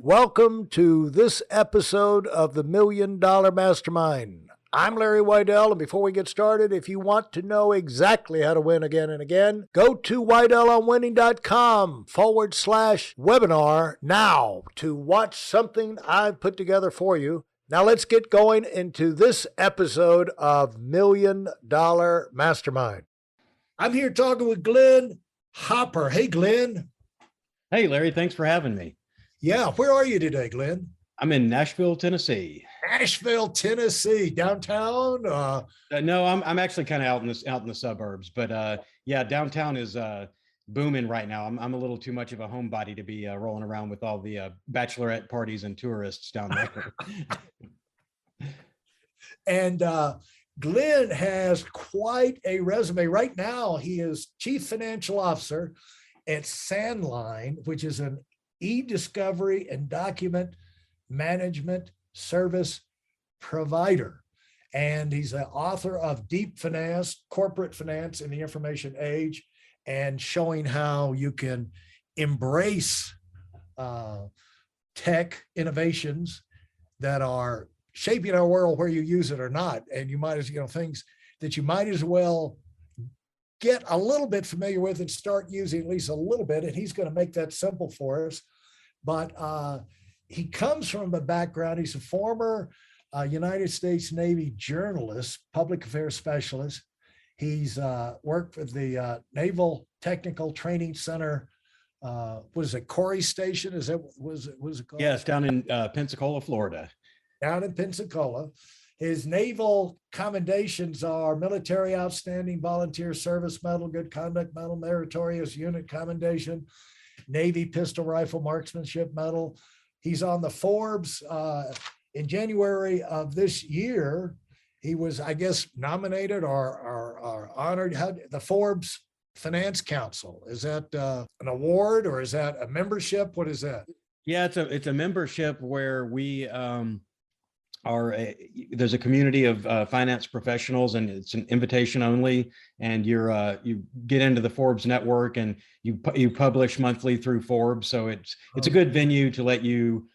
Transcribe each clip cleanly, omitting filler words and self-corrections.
Welcome to this episode of the $1 Million Mastermind. I'm Larry Weidel, and before we get started, if you want to know exactly how to win again and again, go to weidelonwinning.com/webinar now to watch something I've put together for you. Now let's get going into this episode of $1 Million Mastermind. I'm here talking with Glenn Hopper. Hey, Glenn. Hey, Larry, thanks for having me. Yeah, where are you today, Glenn? I'm in Nashville, Tennessee. Nashville, Tennessee, downtown. No, I'm actually kind of out in the suburbs, but yeah, downtown is booming right now. I'm a little too much of a homebody to be rolling around with all the bachelorette parties and tourists down there. And Glenn has quite a resume. Right now, he is Chief Financial Officer at Sandline, which is an e-discovery and document management service provider. And he's the author of Deep Finance, Corporate Finance in the Information Age, and showing how you can embrace tech innovations that are shaping our world, where you use it or not. And you might as, things that you might as well get a little bit familiar with and start using at least a little bit. And he's going to make that simple for us. But he comes from a background, he's a former United States Navy journalist, public affairs specialist. He's worked for the Naval Technical Training Center. Was it Corey Station? Was it called? Yes, down in Pensacola, Florida. Down in Pensacola. His naval commendations are Military Outstanding Volunteer Service Medal, Good Conduct Medal, Meritorious Unit Commendation, Navy Pistol Rifle Marksmanship Medal. He's on the Forbes. In January of this year, he was, I guess, nominated or honored. The Forbes Financial Council. Is that an award or is that a membership? What is that? Yeah, it's a membership where we there's a community of finance professionals, and it's an invitation only, and you get into the Forbes network, and you publish monthly through Forbes. So it's a good venue to let you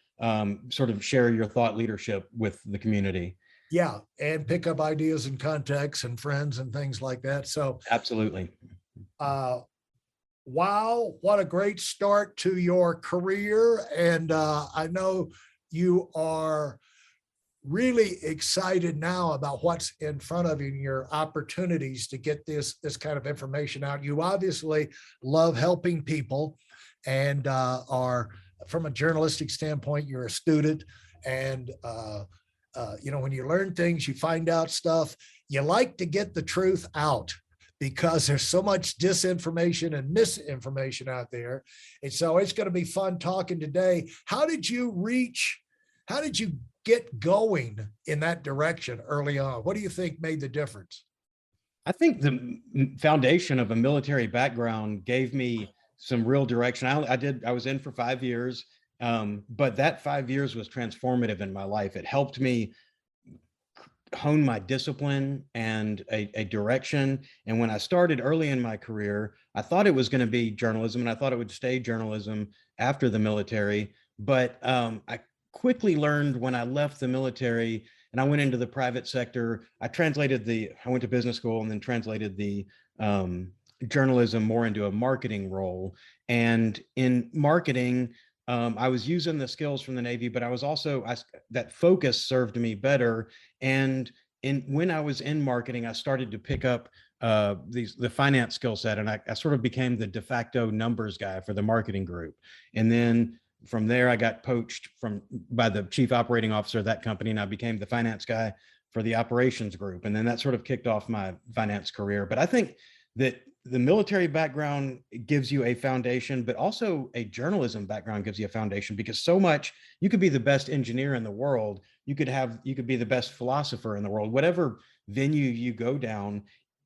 sort of share your thought leadership with the community. Yeah, and pick up ideas and contacts and friends and things like that. So absolutely. Wow, what a great start to your career. And I know you are really excited now about what's in front of you and your opportunities to get this kind of information out. You obviously love helping people, and are, from a journalistic standpoint, you're a student. And when you learn things, you find out stuff, you like to get the truth out, because there's so much disinformation and misinformation out there. And so it's going to be fun talking today. How did you get going in that direction early on? What do you think made the difference? I think the foundation of a military background gave me some real direction. I was in for 5 years, but that 5 years was transformative in my life. It helped me hone my discipline and a direction. And when I started early in my career, I thought it was going to be journalism, and I thought it would stay journalism after the military. But I quickly learned when I left the military and I went into the private sector, I went to business school and then translated the journalism more into a marketing role. And in marketing, I was using the skills from the Navy, but I was also, that focus served me better. And when I was in marketing, I started to pick up the finance skill set, and I sort of became the de facto numbers guy for the marketing group. And then from there, I got poached by the chief operating officer of that company, and I became the finance guy for the operations group. And then that sort of kicked off my finance career. But I think that the military background gives you a foundation, but also a journalism background gives you a foundation, because so much, you could be the best engineer in the world. You could be the best philosopher in the world, whatever venue you go down.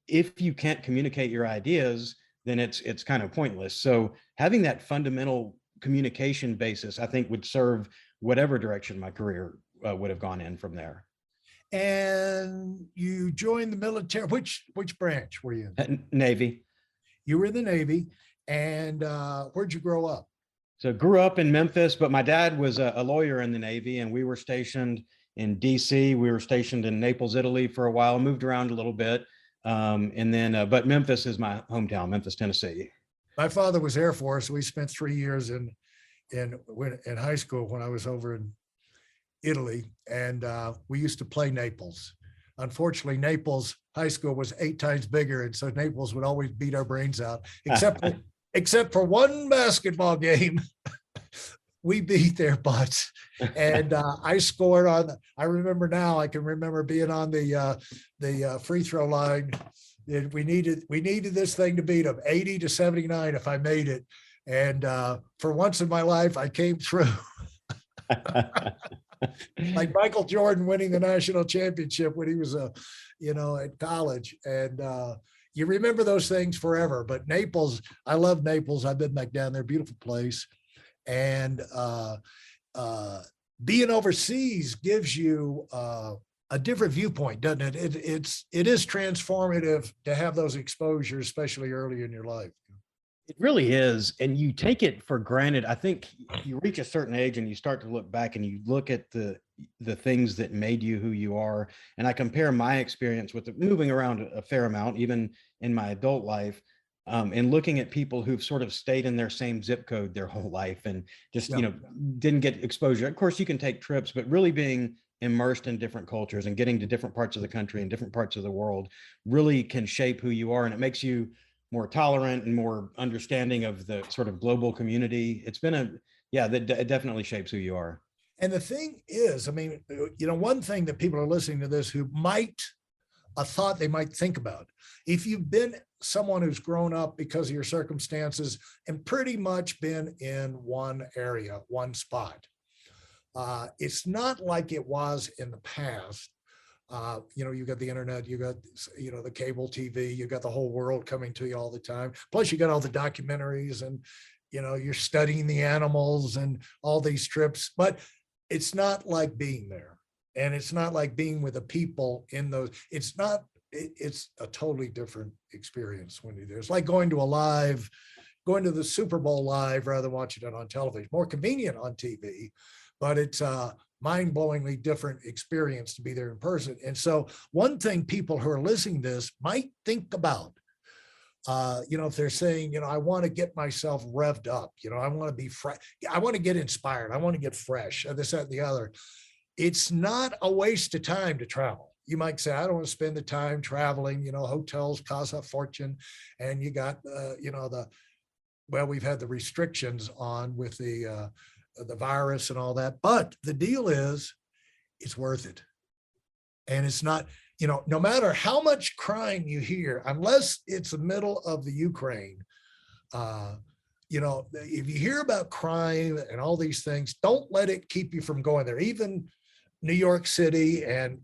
If you can't communicate your ideas, then it's kind of pointless. So having that fundamental communication basis, I think, would serve whatever direction my career would have gone in from there. And you joined the military. Which branch were you in? Navy. You were in the Navy. And where'd you grow up? So grew up in Memphis, but my dad was a lawyer in the Navy, and we were stationed in DC. We were stationed in Naples, Italy for a while, moved around a little bit. And then, but Memphis is my hometown, Memphis, Tennessee. My father was Air Force. We spent 3 years in high school when I was over in Italy, and we used to play Naples. Unfortunately, Naples high school was 8 times bigger, and so Naples would always beat our brains out, except for one basketball game. We beat their butts, and I scored on. I remember now. I can remember being on the free throw line. We needed this thing to beat them 80-79 if I made it, and for once in my life, I came through. Like Michael Jordan winning the national championship when he was at college, and you remember those things forever. But Naples, I love Naples. I've been back down there, beautiful place. And being overseas gives you a different viewpoint, doesn't it? It is transformative to have those exposures, especially early in your life. It really is. And you take it for granted. I think you reach a certain age and you start to look back and you look at the things that made you who you are. And I compare my experience with moving around a fair amount, even in my adult life, and looking at people who've sort of stayed in their same zip code their whole life and just, didn't get exposure. Of course, you can take trips, but really being immersed in different cultures and getting to different parts of the country and different parts of the world really can shape who you are. And it makes you more tolerant and more understanding of the sort of global community. It's been it definitely shapes who you are. And the thing is, I mean, one thing that people are listening to this who might, a thought they might think about, if you've been someone who's grown up because of your circumstances and pretty much been in one area, one spot, it's not like it was in the past. You got the internet, you got, the cable TV, you got the whole world coming to you all the time. Plus you got all the documentaries and, you're studying the animals and all these trips, but it's not like being there. And it's not like being with the people in those, it's a totally different experience when you're there. It's like going to the Super Bowl live rather than watching it on television. More convenient on TV, but it's mind-blowingly different experience to be there in person. And so one thing people who are listening to this might think about, if they're saying, I want to get myself revved up, I want to be fresh, I want to get inspired, I want to get fresh, this, that, and the other. It's not a waste of time to travel. You might say, I don't want to spend the time traveling, hotels cost a fortune. And you got, we've had the restrictions on with the virus and all that, but the deal is it's worth it. And it's not, no matter how much crime you hear, unless it's the middle of the Ukraine, if you hear about crime and all these things, don't let it keep you from going there. Even New York City, and,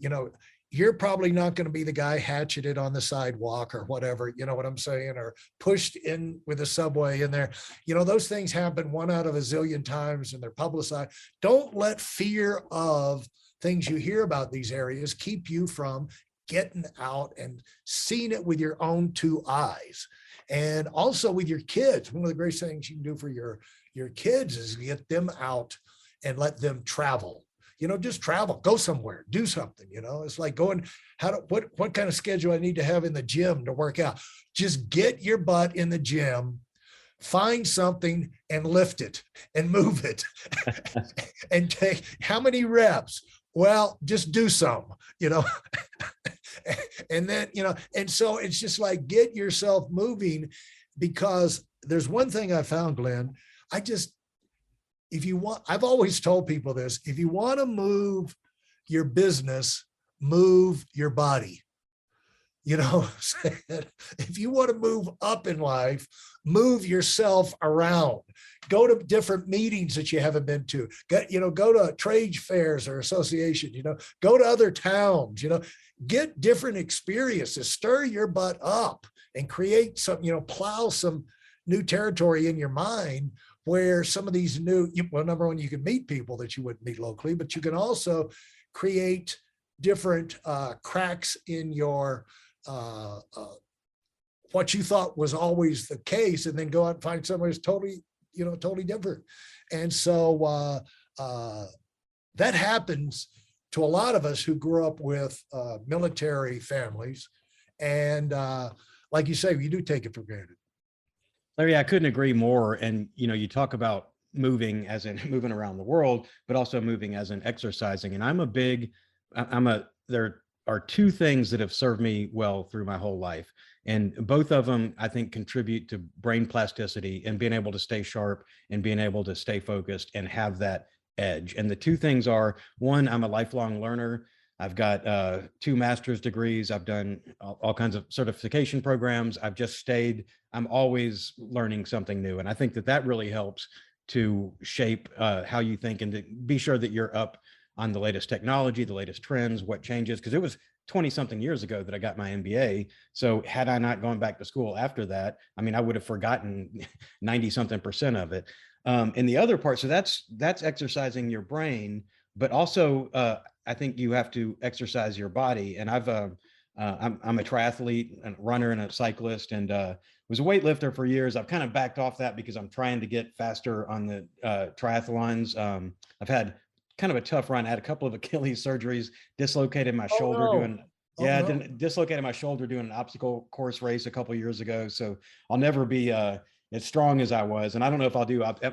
you're probably not going to be the guy hatcheted on the sidewalk or whatever, you know what I'm saying, or pushed in with a subway in there. Those things happen 1 out of a zillion times and they're publicized. Don't let fear of things you hear about these areas keep you from getting out and seeing it with your own 2 eyes. And also with your kids, one of the great things you can do for your kids is get them out and let them travel. Just travel, go somewhere, do something, it's like going, what kind of schedule I need to have in the gym to work out? Just get your butt in the gym, find something and lift it and move it and take how many reps? Well, just do some, and then, and so it's just like, get yourself moving, because there's one thing I found, Glenn, I've always told people this, if you want to move your business, move your body. If you want to move up in life, move yourself around, go to different meetings that you haven't been to, go to trade fairs or association, go to other towns, get different experiences, stir your butt up and create some, plow some new territory in your mind, where some of these number one, you can meet people that you wouldn't meet locally, but you can also create different cracks in your what you thought was always the case, and then go out and find somebody who's totally totally different. And so that happens to a lot of us who grew up with military families. And like you say, you do take it for granted. Larry, I couldn't agree more. And, you talk about moving as in moving around the world, but also moving as in exercising. And there are two things that have served me well through my whole life. And both of them, I think, contribute to brain plasticity and being able to stay sharp and being able to stay focused and have that edge. And the two things are, one, I'm a lifelong learner. I've got 2 master's degrees. I've done all kinds of certification programs. I'm always learning something new. And I think that really helps to shape how you think and to be sure that you're up on the latest technology, the latest trends, what changes, because it was 20 something years ago that I got my MBA. So had I not gone back to school after that, I would have forgotten 90 something % of it. And the other part, so that's exercising your brain, but also I think you have to exercise your body. And I'm a triathlete, a runner, and a cyclist, and was a weightlifter for years. I've kind of backed off that because I'm trying to get faster on the triathlons. I've had kind of a tough run. I had a couple of Achilles surgeries, dislocated my shoulder dislocated my shoulder doing an obstacle course race a couple of years ago. So I'll never be as strong as I was. And I don't know if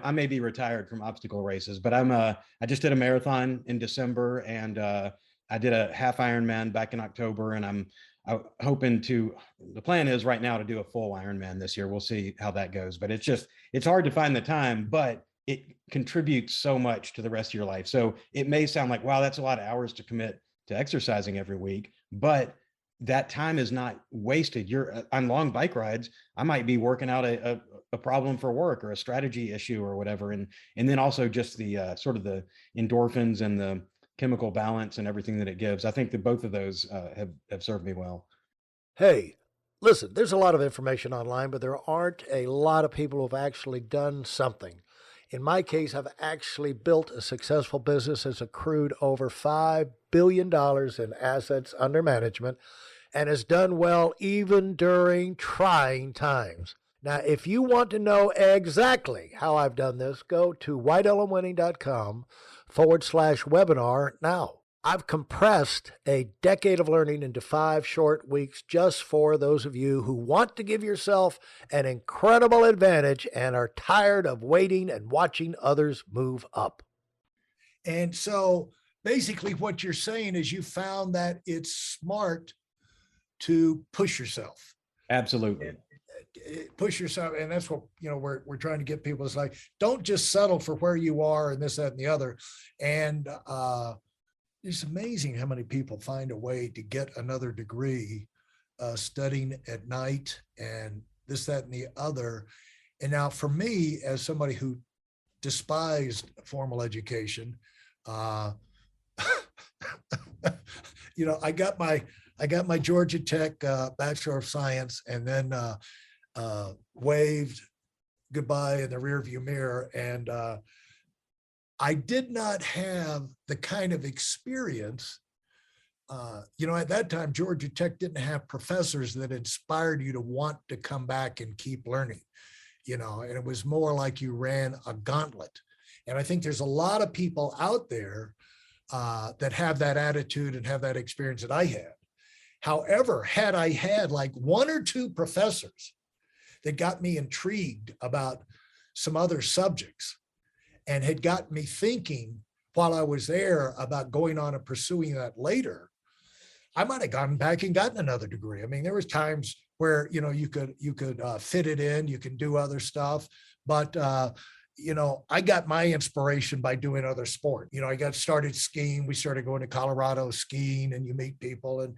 I may be retired from obstacle races, but I just did a marathon in December, and I did a half Ironman back in October, and I'm the plan is right now to do a full Ironman this year. We'll see how that goes, but it's hard to find the time, but it contributes so much to the rest of your life. So it may sound like, wow, that's a lot of hours to commit to exercising every week, but that time is not wasted. You're on long bike rides. I might be working out a problem for work or a strategy issue or whatever. And then also just the sort of the endorphins and the chemical balance and everything that it gives. I think that both of those have served me well. Hey, listen, there's a lot of information online, but there aren't a lot of people who've actually done something. In my case, I've actually built a successful business that's accrued over $5 billion in assets under management and has done well even during trying times. Now, if you want to know exactly how I've done this, go to whitelmwinning.com/webinar now. I've compressed a decade of learning into 5 short weeks just for those of you who want to give yourself an incredible advantage and are tired of waiting and watching others move up. And so basically what you're saying is you found that it's smart to push yourself. Absolutely. Push yourself. And that's what, we're trying to get people. It's like, don't just settle for where you are and this, that, and the other. And it's amazing how many people find a way to get another degree studying at night and this, that, and the other. And now for me, as somebody who despised formal education, I got my Georgia Tech Bachelor of Science, and then waved goodbye in the rearview mirror. And I did not have the kind of experience, at that time, Georgia Tech didn't have professors that inspired you to want to come back and keep learning, and it was more like you ran a gauntlet. And I think there's a lot of people out there that have that attitude and have that experience that I had. However, had I had like 1 or 2 professors that got me intrigued about some other subjects and had got me thinking while I was there about going on and pursuing that later, I might have gone back and gotten another degree. There was times where, you could fit it in, you can do other stuff, but I got my inspiration by doing other sport. I got started skiing. We started going to Colorado skiing, and you meet people, and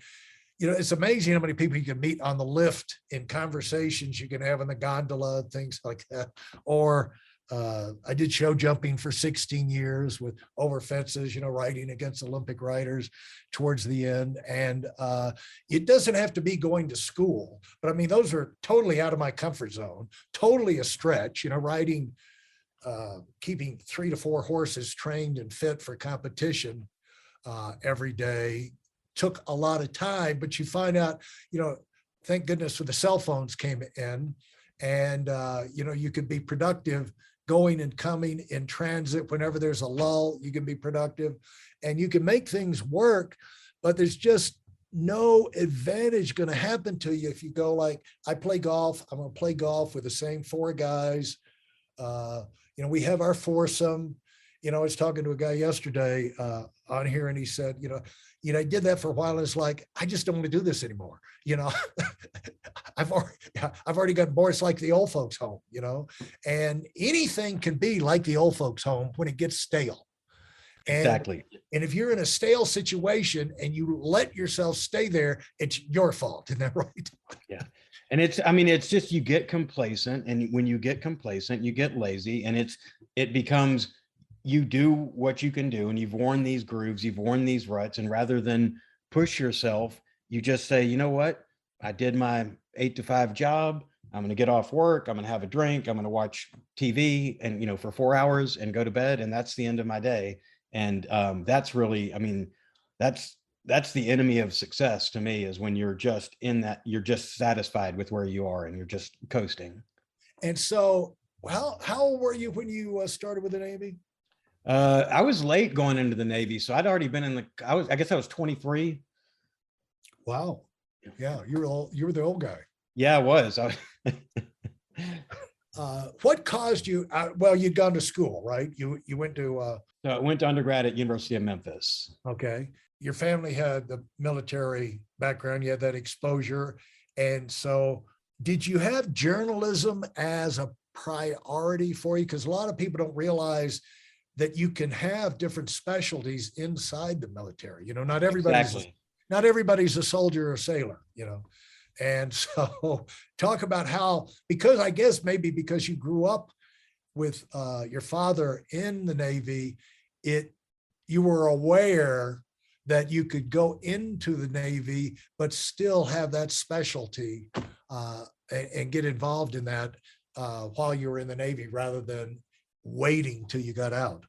it's amazing how many people you can meet on the lift in conversations you can have in the gondola, things like that. Or I did show jumping for 16 years with over fences, riding against Olympic riders towards the end. And it doesn't have to be going to school, but those are totally out of my comfort zone, totally a stretch, riding, keeping 3 to 4 horses trained and fit for competition every day took a lot of time. But you find out, thank goodness for the cell phones came in, and you could be productive going and coming in transit. Whenever there's a lull, you can be productive and you can make things work, but there's just no advantage going to happen to you if you go like, I play golf, I'm going to play golf with the same four guys. We have our foursome. I was talking to a guy yesterday on here, and he said, I did that for a while. And it's like, I just don't want to do this anymore. I've already got bored. It's like the old folks home, and anything can be like the old folks home when it gets stale. Exactly. And if you're in a stale situation and you let yourself stay there, it's your fault. Isn't that right? Yeah. And it's just, you get complacent, and when you get complacent, you get lazy, and it becomes, you do what you can do, and you've worn these grooves, you've worn these ruts, and rather than push yourself, you just say, you know what, I did my 8 to 5 job. I'm going to get off work. I'm going to have a drink. I'm going to watch TV and, for 4 hours and go to bed. And that's the end of my day. And that's really, that's the enemy of success to me, is when you're just in that, you're just satisfied with where you are and you're just coasting. And so how old were you when you started with the Navy? I was late going into the Navy. So I'd already been I guess I was 23. Wow. Yeah. You were the old guy. Yeah, I was. What caused you? Well, you'd gone to school, right? You went to. So I went to undergrad at University of Memphis. Okay. Your family had the military background. You had that exposure. And so did you have journalism as a priority for you? Because a lot of people don't realize that you can have different specialties inside the military. Not everybody's Exactly. Not everybody's a soldier or a sailor, And so talk about how, because I guess maybe because you grew up with your father in the Navy, you were aware that you could go into the Navy, but still have that specialty and get involved in that while you were in the Navy, rather than waiting till you got out.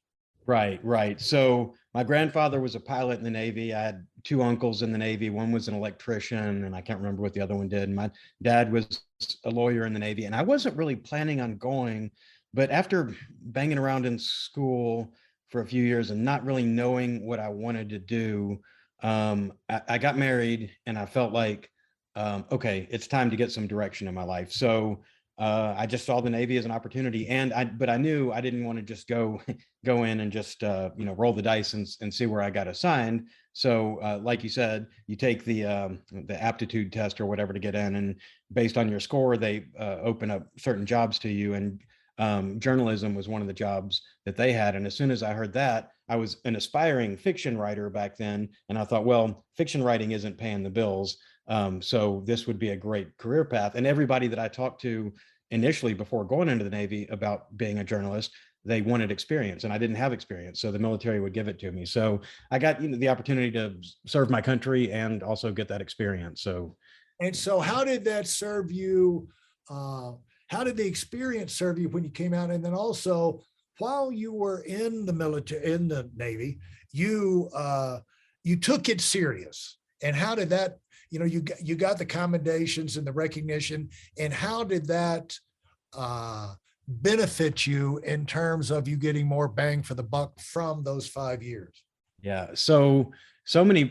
Right. So my grandfather was a pilot in the Navy. I had 2 uncles in the Navy. One was an electrician, and I can't remember what the other one did. My dad was a lawyer in the Navy, and I wasn't really planning on going, but after banging around in school for a few years and not really knowing what I wanted to do, I got married, and I felt like, okay, it's time to get some direction in my life. So I just saw the Navy as an opportunity, but I knew I didn't want to just go in and just roll the dice and see where I got assigned. So like you said, you take the aptitude test or whatever to get in, and based on your score, they open up certain jobs to you. And journalism was one of the jobs that they had. And as soon as I heard that, I was an aspiring fiction writer back then, and I thought, well, fiction writing isn't paying the bills. So this would be a great career path. And everybody that I talked to initially before going into the Navy about being a journalist, they wanted experience, and I didn't have experience. So the military would give it to me. So I got the opportunity to serve my country and also get that experience. And so how did that serve you? How did the experience serve you when you came out? And then also, while you were in the military, in the Navy, you took it serious. And how did that, you got the commendations and the recognition, and how did that benefit you in terms of you getting more bang for the buck from those 5 years? Yeah. So many,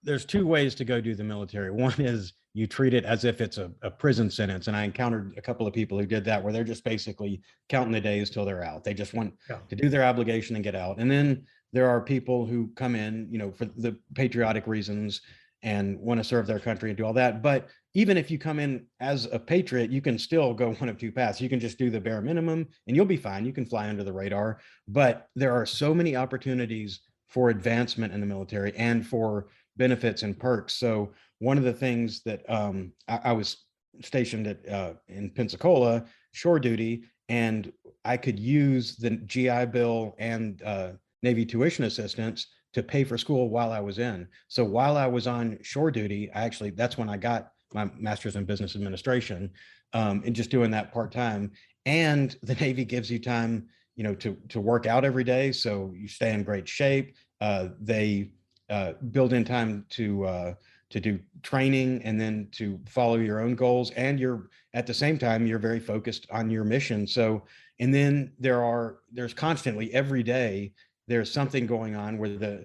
there's 2 ways to go do the military. One is you treat it as if it's a prison sentence. And I encountered a couple of people who did that, where they're just basically counting the days till they're out. They just want to do their obligation and get out. And then there are people who come in, for the patriotic reasons and want to serve their country and do all that. But even if you come in as a patriot, you can still go one of 2 paths. You can just do the bare minimum and you'll be fine. You can fly under the radar. But there are so many opportunities for advancement in the military and for benefits and perks. So one of the things that I was stationed at in Pensacola, shore duty, and I could use the GI Bill and Navy tuition assistance to pay for school while I was in. So while I was on shore duty, that's when I got my master's in business administration, and just doing that part-time. And the Navy gives you time, to work out every day. So you stay in great shape. They build in time to do training and then to follow your own goals. And you're at the same time, you're very focused on your mission. So, and then there's constantly every day, there's something going on where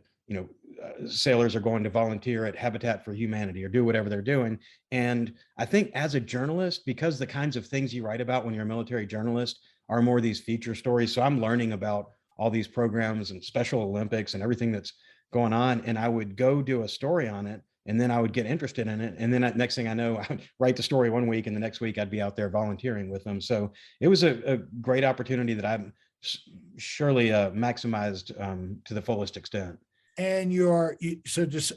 sailors are going to volunteer at Habitat for Humanity or do whatever they're doing. And I think as a journalist, because the kinds of things you write about when you're a military journalist are more these feature stories. So I'm learning about all these programs and Special Olympics and everything that's going on. And I would go do a story on it, and then I would get interested in it. And then next thing I know, I would write the story one week, and the next week I'd be out there volunteering with them. So it was a great opportunity that I've surely maximized to the fullest extent. And so just,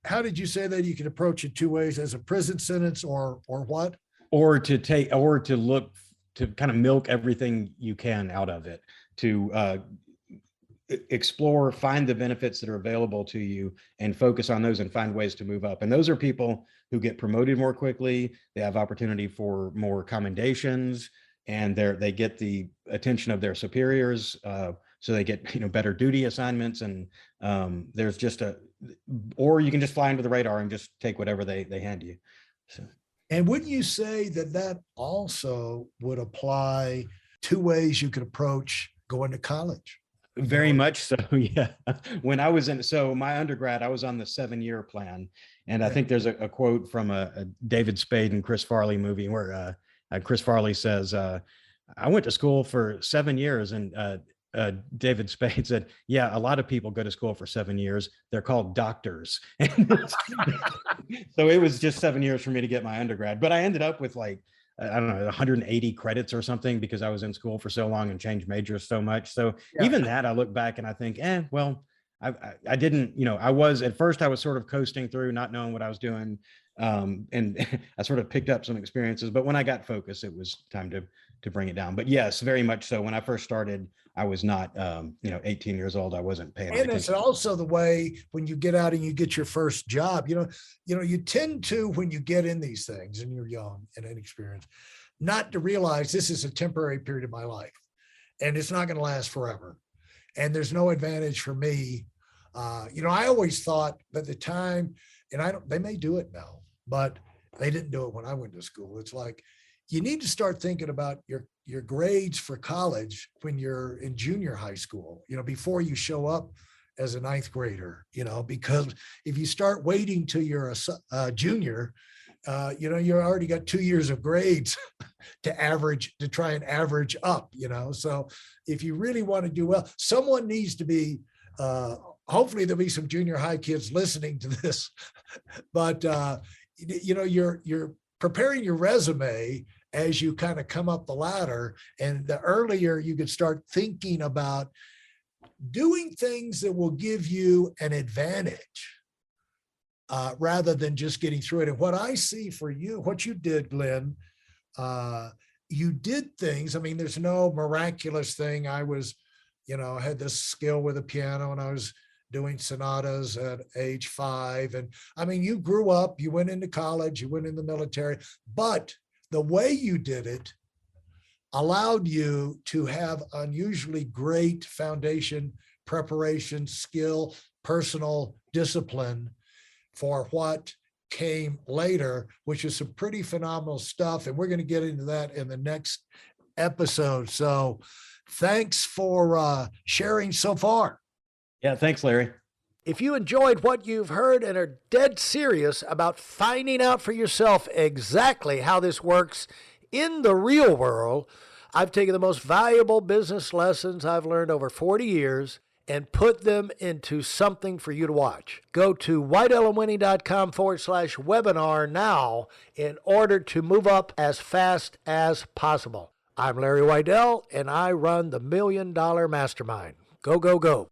how did you say that you can approach it two ways, as a prison sentence or what? Or to look to kind of milk everything you can out of it, to explore, find the benefits that are available to you and focus on those and find ways to move up. And those are people who get promoted more quickly. They have opportunity for more commendations, and they get the attention of their superiors. So they get, better duty assignments, and there's just or you can just fly under the radar and just take whatever they hand you. So. And wouldn't you say that also would apply two ways you could approach going to college? Very much so, yeah. When I was so my undergrad, I was on the 7-year plan. And I think there's a quote from a David Spade and Chris Farley movie where Chris Farley says, I went to school for 7 years, and David Spade said, yeah, a lot of people go to school for 7 years. They're called doctors. So it was just 7 years for me to get my undergrad, but I ended up with I don't know, 180 credits or something, because I was in school for so long and changed majors so much. So even that, I look back and I think, well, I didn't, I was, at first I was sort of coasting through, not knowing what I was doing. And I sort of picked up some experiences, but when I got focused, it was time to bring it down. But yes, very much so. When I first started, I was not, 18 years old. I wasn't paying attention. And it's also the way when you get out and you get your first job, you tend to, when you get in these things and you're young and inexperienced, not to realize this is a temporary period of my life and it's not going to last forever. And there's no advantage for me. I always thought at the time, and they may do it now, but they didn't do it when I went to school. It's like, you need to start thinking about your grades for college when you're in junior high school, before you show up as a ninth grader, because if you start waiting till you're a junior, you already got 2 years of grades to try and average up, So if you really want to do well, someone needs to be, hopefully there'll be some junior high kids listening to this, but you're preparing your resume as you kind of come up the ladder, and the earlier you could start thinking about doing things that will give you an advantage rather than just getting through it. And what I see for you, what you did, Glenn, you did things. I mean, there's no miraculous thing. I was, had this skill with the piano, and I was doing sonatas at age 5. And I mean, you grew up, you went into college, you went in the military, but the way you did it allowed you to have unusually great foundation, preparation, skill, personal discipline for what came later, which is some pretty phenomenal stuff. And we're going to get into that in the next episode. So thanks for sharing so far. Yeah, thanks, Larry. If you enjoyed what you've heard and are dead serious about finding out for yourself exactly how this works in the real world, I've taken the most valuable business lessons I've learned over 40 years and put them into something for you to watch. Go to whiteelementary.com/webinar now in order to move up as fast as possible. I'm Larry Weidel, and I run the $1 Million Mastermind. Go, go, go.